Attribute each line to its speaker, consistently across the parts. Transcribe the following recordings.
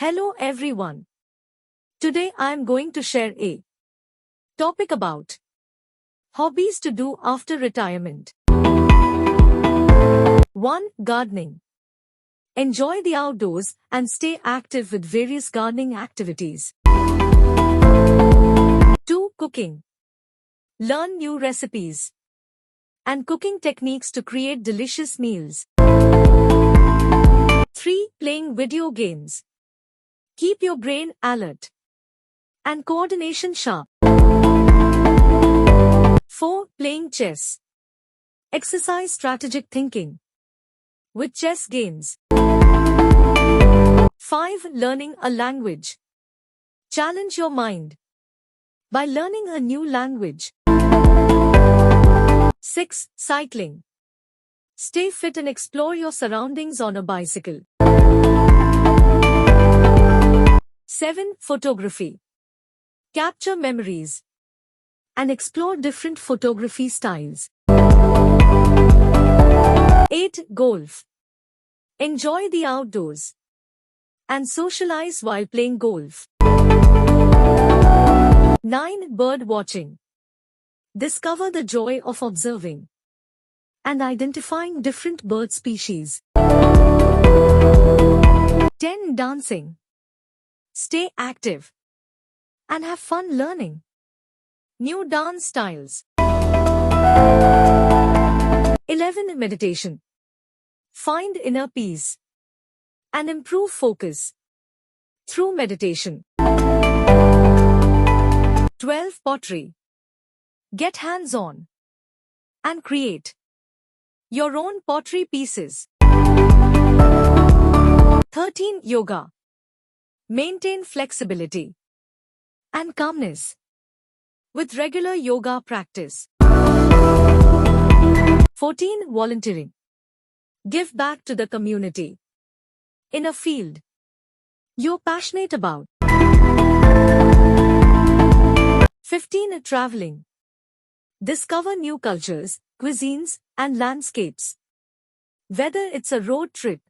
Speaker 1: Hello everyone. Today I am going to share a topic about hobbies to do after retirement. 1. Gardening. Enjoy the outdoors and stay active with various gardening activities. 2. Cooking. Learn new recipes and cooking techniques to create delicious meals. 3. Playing video games. Keep your brain alert and coordination sharp. 4. Playing chess. Exercise strategic thinking with chess games. 5. Learning a language. Challenge your mind by learning a new language. 6. Cycling. Stay fit and explore your surroundings on a bicycle. 7. Photography. Capture memories and explore different photography styles. 8. Golf. Enjoy the outdoors and socialize while playing golf. 9. Bird watching. Discover the joy of observing and identifying different bird species. 10. Dancing. Stay active and have fun learning new dance styles. 11. Meditation. Find inner peace and improve focus through meditation. 12. Pottery. Get hands-on and create your own pottery pieces. 13. Yoga. Maintain flexibility and calmness with regular yoga practice. 14. Volunteering. Give back to the community in a field you're passionate about. 15. Traveling. Discover new cultures, cuisines, and landscapes. Whether it's a road trip,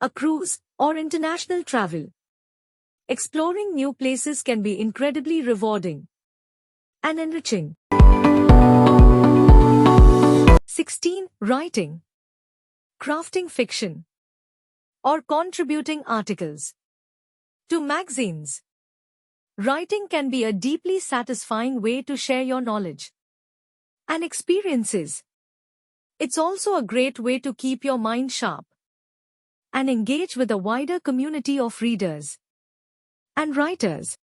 Speaker 1: a cruise, or international travel, exploring new places can be incredibly rewarding and enriching. 16. Writing. Crafting fiction or contributing articles to magazines. Writing can be a deeply satisfying way to share your knowledge and experiences. It's also a great way to keep your mind sharp and engage with a wider community of readers and writers.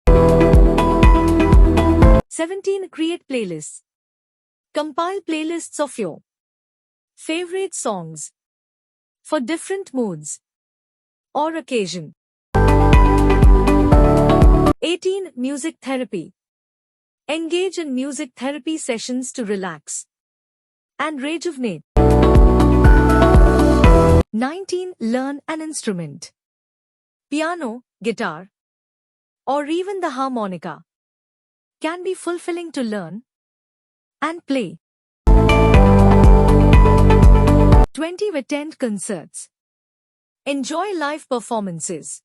Speaker 1: 17. Create playlists. Compile playlists of your favorite songs for different moods or occasion. 18. Music therapy. Engage in music therapy sessions to relax and rejuvenate. 19. Learn an instrument. Piano, guitar, or even the harmonica can be fulfilling to learn and play. 20. Attend concerts. Enjoy live performances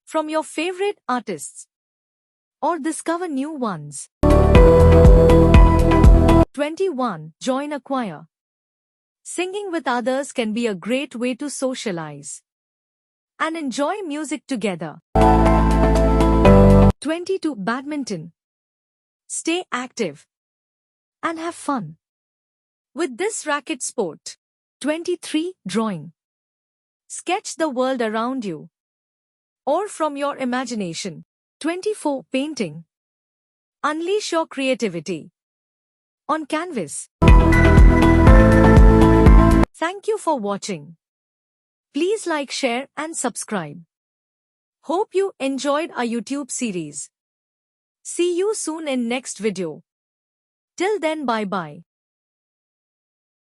Speaker 1: from your favorite artists or discover new ones. 21. Join a choir. Singing with others can be a great way to socialize and enjoy music together. 22. Badminton. Stay active and have fun with this racket sport. 23. Drawing. Sketch the world around you or from your imagination. 24. Painting. Unleash your creativity on canvas. Thank you for watching. Please like, share, and subscribe. Hope you enjoyed our YouTube series. See you soon in next video. Till then, bye-bye.